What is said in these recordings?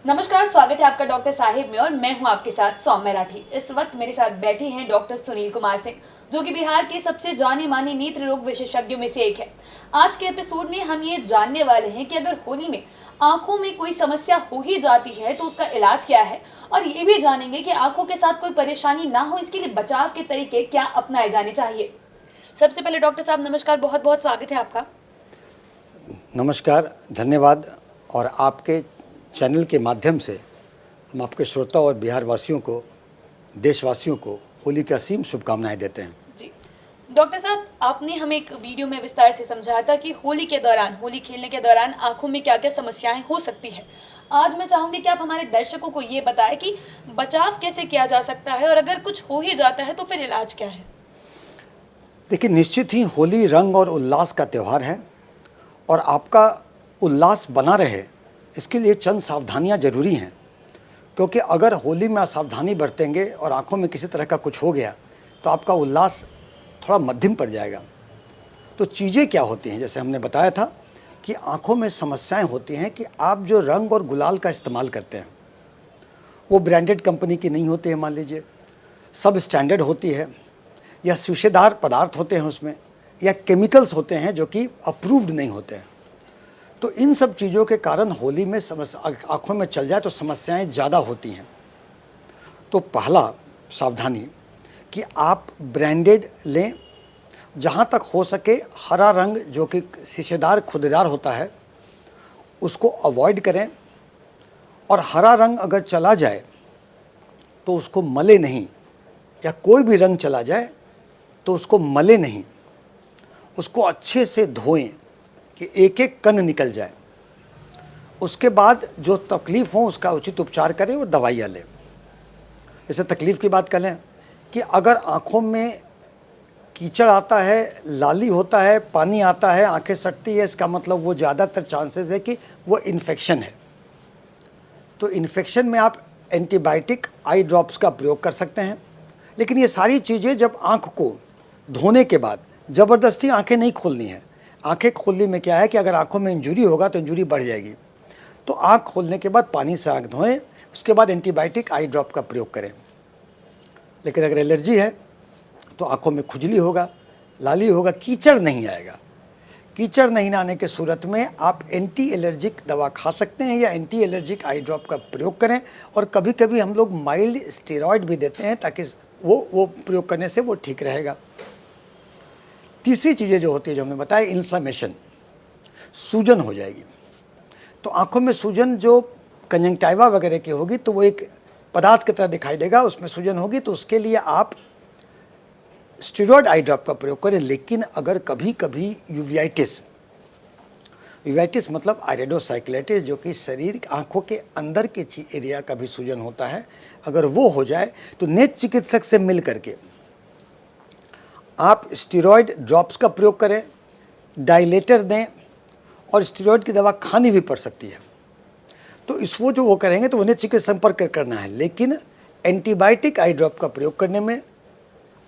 नमस्कार, स्वागत है आपका डॉक्टर साहिब में और मैं हूं आपके साथ सौम्य राठी। इस वक्त मेरे साथ बैठे हैं डॉक्टर सुनील कुमार सिंह, जो कि बिहार के सबसे जाने माने नेत्र रोग विशेषज्ञों में से एक है। आज के एपिसोड में हम ये जानने वाले हैं कि अगर होली में आंखों में कोई समस्या हो ही जाती है तो उसका इलाज क्या है, और ये भी जानेंगे कि आंखों के साथ कोई परेशानी ना हो इसके लिए बचाव के तरीके क्या अपनाए जाने चाहिए। सबसे पहले डॉक्टर साहब नमस्कार, बहुत बहुत स्वागत है आपका। नमस्कार, धन्यवाद। और आपके चैनल के माध्यम से हम आपके श्रोता और बिहार वासियों को, देशवासियों को होली की असीम शुभकामनाएं देते हैं। जी डॉक्टर साहब, आपने हमें एक वीडियो में विस्तार से समझाया था कि होली के दौरान, होली खेलने के दौरान आंखों में क्या क्या समस्याएं हो सकती है। आज मैं चाहूंगी कि आप हमारे दर्शकों को ये बताएं कि बचाव कैसे किया जा सकता है और अगर कुछ हो ही जाता है तो फिर इलाज क्या है। देखिए, निश्चित ही होली रंग और उल्लास का त्यौहार है और आपका उल्लास बना रहे इसके लिए चंद सावधानियां जरूरी हैं, क्योंकि अगर होली में असावधानी बरतेंगे और आंखों में किसी तरह का कुछ हो गया तो आपका उल्लास थोड़ा मध्यम पड़ जाएगा। तो चीज़ें क्या होती हैं, जैसे हमने बताया था कि आंखों में समस्याएं होती हैं कि आप जो रंग और गुलाल का इस्तेमाल करते हैं वो ब्रांडेड कंपनी की नहीं होती है, मान लीजिए सब स्टैंडर्ड होती है, या शीशेदार पदार्थ होते हैं उसमें, या केमिकल्स होते हैं जो कि अप्रूव्ड नहीं होते हैं। तो इन सब चीज़ों के कारण होली में आँखों में चल जाए तो समस्याएं ज़्यादा होती हैं। तो पहला सावधानी कि आप ब्रांडेड लें, जहाँ तक हो सके हरा रंग जो कि शीशेदार खुदेदार होता है उसको अवॉइड करें, और हरा रंग अगर चला जाए तो उसको मले नहीं, या कोई भी रंग चला जाए तो उसको मले नहीं, उसको अच्छे से धोएं कि एक एक कण निकल जाए। उसके बाद जो तकलीफ़ हो उसका उचित उपचार करें और दवाइयाँ लें। जैसे तकलीफ़ की बात करें कि अगर आँखों में कीचड़ आता है, लाली होता है, पानी आता है, आंखें सटती है, इसका मतलब वो ज़्यादातर चांसेस है कि वो इन्फेक्शन है। तो इन्फेक्शन में आप एंटीबायोटिक आई ड्रॉप्स का प्रयोग कर सकते हैं। लेकिन ये सारी चीज़ें जब आँख को धोने के बाद ज़बरदस्ती आंखें नहीं खोलनी है। आंखें खोलने में क्या है कि अगर आंखों में इंजरी होगा तो इंजरी बढ़ जाएगी। तो आंख खोलने के बाद पानी से आंख धोएं, उसके बाद एंटीबायोटिक आई ड्रॉप का प्रयोग करें। लेकिन अगर एलर्जी है तो आंखों में खुजली होगा, लाली होगा, कीचड़ नहीं आएगा। कीचड़ नहीं आने के सूरत में आप एंटी एलर्जिक दवा खा सकते हैं या एंटी एलर्जिक आई ड्रॉप का प्रयोग करें। और कभी कभी हम लोग माइल्ड स्टेरॉयड भी देते हैं ताकि वो प्रयोग करने से वो ठीक रहेगा। तीसरी चीज़ें जो होती है, जो हमने बताया, इन्फ्लेमेशन, सूजन हो जाएगी। तो आंखों में सूजन जो कंजंक्टिवा वगैरह की होगी तो वो एक पदार्थ की तरह दिखाई देगा, उसमें सूजन होगी। तो उसके लिए आप स्टेरॉयड आई ड्रॉप का प्रयोग करें। लेकिन अगर कभी कभी यूवेइटिस मतलब आयरेडोसाइक्लेटिस, जो कि शरीर आंखों के अंदर के एरिया का भी सूजन होता है, अगर वो हो जाए तो नेत्र चिकित्सक से मिल करके आप स्टेरॉयड ड्रॉप्स का प्रयोग करें, डायलेटर दें, और स्टेरॉयड की दवा खानी भी पड़ सकती है। तो इसको जो वो करेंगे तो उन्हें चिकित्सक संपर्क करना है। लेकिन एंटीबायोटिक आई ड्रॉप का प्रयोग करने में,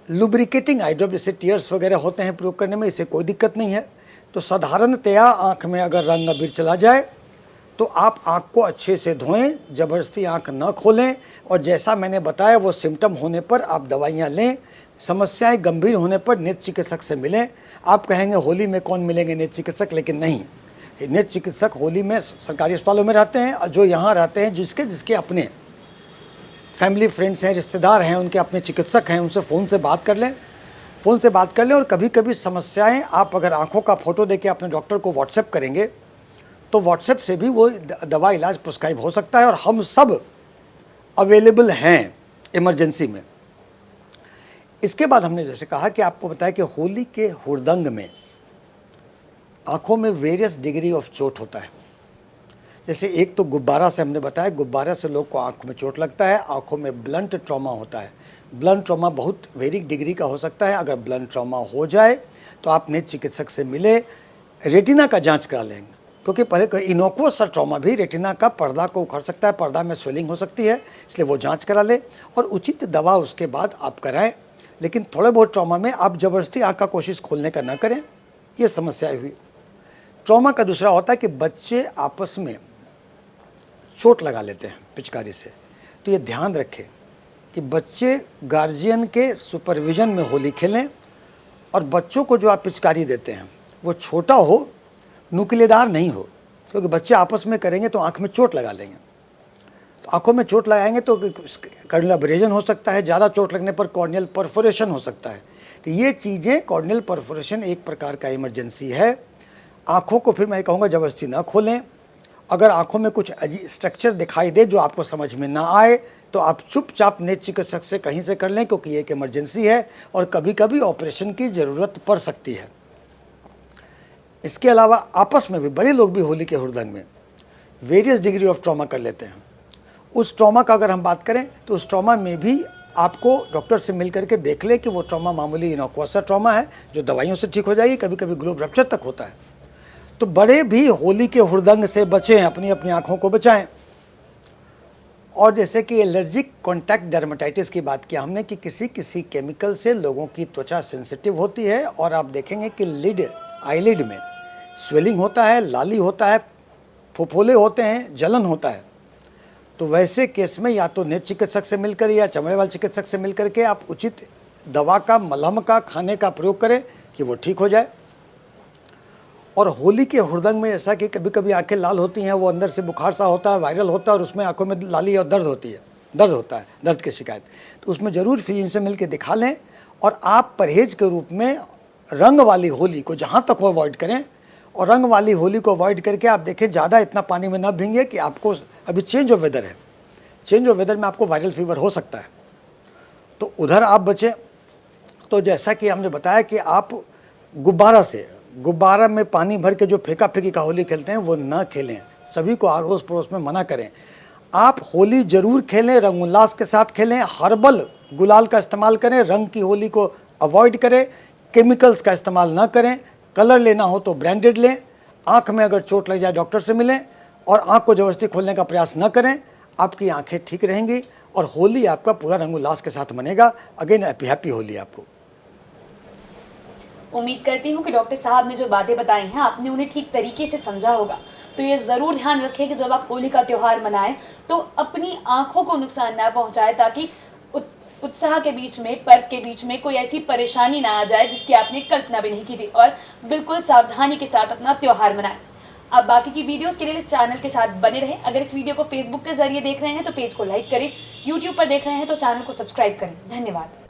लुब्रिकेटिंग आई ड्रॉप जैसे टीयर्स वगैरह होते हैं प्रयोग करने में, इससे कोई दिक्कत नहीं है। तो साधारणतया आँख में अगर रंग अबीर चला जाए तो आप आँख को अच्छे से धोएं, ज़बरदस्ती आँख न खोलें, और जैसा मैंने बताया वो सिम्टम होने पर आप दवाइयाँ लें। समस्याएं गंभीर होने पर नेत्र चिकित्सक से मिलें। आप कहेंगे होली में कौन मिलेंगे नेत्र चिकित्सक, लेकिन नहीं, नेत्र चिकित्सक होली में सरकारी अस्पतालों में रहते हैं। जो यहाँ रहते हैं, जिसके अपने फैमिली फ्रेंड्स हैं, रिश्तेदार हैं, उनके अपने चिकित्सक हैं, उनसे फ़ोन से बात कर लें। और कभी कभी समस्याएं आप अगर आंखों का फ़ोटो देके अपने डॉक्टर को व्हाट्सएप करेंगे तो व्हाट्सएप से भी वो दवा इलाज प्रिस्क्राइब हो सकता है, और हम सब अवेलेबल हैं इमरजेंसी में। इसके बाद हमने जैसे कहा कि आपको बताया कि होली के हुड़दंग में आंखों में वेरियस डिग्री ऑफ चोट होता है। जैसे एक तो गुब्बारा से हमने बताया, गुब्बारा से लोग को आंखों में चोट लगता है, आंखों में ब्लंट ट्रॉमा होता है। ब्लंट ट्रॉमा बहुत वेरिक डिग्री का हो सकता है। अगर ब्लंट ट्रॉमा हो जाए तो आप नेत्र चिकित्सक से मिले, रेटिना का जांच करा लेंगे, क्योंकि पहले इनोक्वस ट्रॉमा भी रेटिना का पर्दा को उखड़ सकता है, पर्दा में स्वेलिंग हो सकती है, इसलिए वो जांच करा ले और उचित दवा उसके बाद आप कराएं। लेकिन थोड़े बहुत ट्रॉमा में आप ज़बरदस्ती आँख का कोशिश खोलने का ना करें, ये समस्या हुई। ट्रॉमा का दूसरा होता है कि बच्चे आपस में चोट लगा लेते हैं पिचकारी से। तो ये ध्यान रखें कि बच्चे गार्जियन के सुपरविज़न में होली खेलें, और बच्चों को जो आप पिचकारी देते हैं वो छोटा हो, नुकीलेदार नहीं हो, क्योंकि बच्चे आपस में करेंगे तो आँख में चोट लगा लेंगे। तो आँखों में चोट लगाएंगे तो कॉर्नियल अब्रेजन हो सकता है, ज़्यादा चोट लगने पर कॉर्नियल परफोरेशन हो सकता है। तो ये चीज़ें, कॉर्नियल परफोरेशन एक प्रकार का इमरजेंसी है। आँखों को फिर मैं कहूँगा ज़बरदस्ती ना खोलें। अगर आँखों में कुछ अजीब स्ट्रक्चर दिखाई दे जो आपको समझ में ना आए तो आप चुपचाप नेत्र चिकित्सक से कहीं से कर लें, क्योंकि ये एक इमरजेंसी है और कभी कभी ऑपरेशन की ज़रूरत पड़ सकती है। इसके अलावा आपस में भी बड़े लोग भी होली के हुड़दंग में वेरियस डिग्री ऑफ ट्रॉमा कर लेते हैं। उस ट्रॉमा का अगर हम बात करें तो उस ट्रॉमा में भी आपको डॉक्टर से मिल करके देख ले कि वो ट्रॉमा मामूली इनोक्वस ट्रॉमा है जो दवाइयों से ठीक हो जाएगी, कभी कभी ग्लोब रप्चर तक होता है। तो बड़े भी होली के हुड़दंग से बचें, अपनी अपनी आँखों को बचाएं। और जैसे कि एलर्जिक कॉन्टैक्ट डर्मेटाइटिस की बात किया हमने कि किसी किसी केमिकल से लोगों की त्वचा सेंसिटिव होती है, और आप देखेंगे कि लिड, आईलिड में स्वेलिंग होता है, लाली होता है, फुफोले होते हैं, जलन होता है। तो वैसे केस में या तो नेत्र चिकित्सक से मिलकर या चमड़े वाले चिकित्सक से मिलकर के आप उचित दवा का, मलहम का, खाने का प्रयोग करें कि वो ठीक हो जाए। और होली के हुड़दंग में ऐसा कि कभी कभी आंखें लाल होती हैं, वो अंदर से बुखार सा होता है, वायरल होता है, और उसमें आंखों में लाली और दर्द होती है, दर्द होता है, दर्द की शिकायत। तो उसमें ज़रूर फिजिशियन से मिल के दिखा लें। और आप परहेज के रूप में रंग वाली होली को जहाँ तक हो अवॉइड करें, और रंग वाली होली को अवॉइड करके आप देखें ज़्यादा इतना पानी में ना भींगे कि आपको, अभी चेंज ऑफ वेदर है, चेंज ऑफ वेदर में आपको वायरल फीवर हो सकता है, तो उधर आप बचें। तो जैसा कि हमने बताया कि आप गुब्बारा में पानी भर के जो फेंका फेंकी का होली खेलते हैं वो ना खेलें, सभी को अड़ोस पड़ोस में मना करें। आप होली ज़रूर खेलें, रंग उल्लास के साथ खेलें, हर्बल गुलाल का इस्तेमाल करें, रंग की होली को अवॉइड करें, केमिकल्स का इस्तेमाल ना करें, कलर लेना हो तो ब्रांडेड लें, आँख में अगर चोट लग जाए डॉक्टर से मिलें, और आँख को ज़बरदस्ती खोलने का प्रयास न करें। आपकी आँखें ठीक रहेंगी और होली आपका पूरा रंग उल्लास के साथ मनेगा। अगेन हैप्पी होली आपको। उम्मीद करती हूँ कि डॉक्टर साहब ने जो बातें बताई हैं आपने उन्हें ठीक तरीके से समझा होगा। तो ये ज़रूर ध्यान रखें कि जब आप होली का त्यौहार मनाएं तो अपनी आंखों को नुकसान ना पहुंचाए, ताकि उत्साह के बीच में, पर्व के बीच में कोई ऐसी परेशानी ना आ जाए जिसकी आपने कल्पना भी नहीं की थी। और बिल्कुल सावधानी के साथ अपना त्यौहार मनाएं। अब बाकी की वीडियोस के लिए चैनल के साथ बने रहें। अगर इस वीडियो को फेसबुक के जरिए देख रहे हैं तो पेज को लाइक करें, यूट्यूब पर देख रहे हैं तो चैनल को सब्सक्राइब करें। धन्यवाद।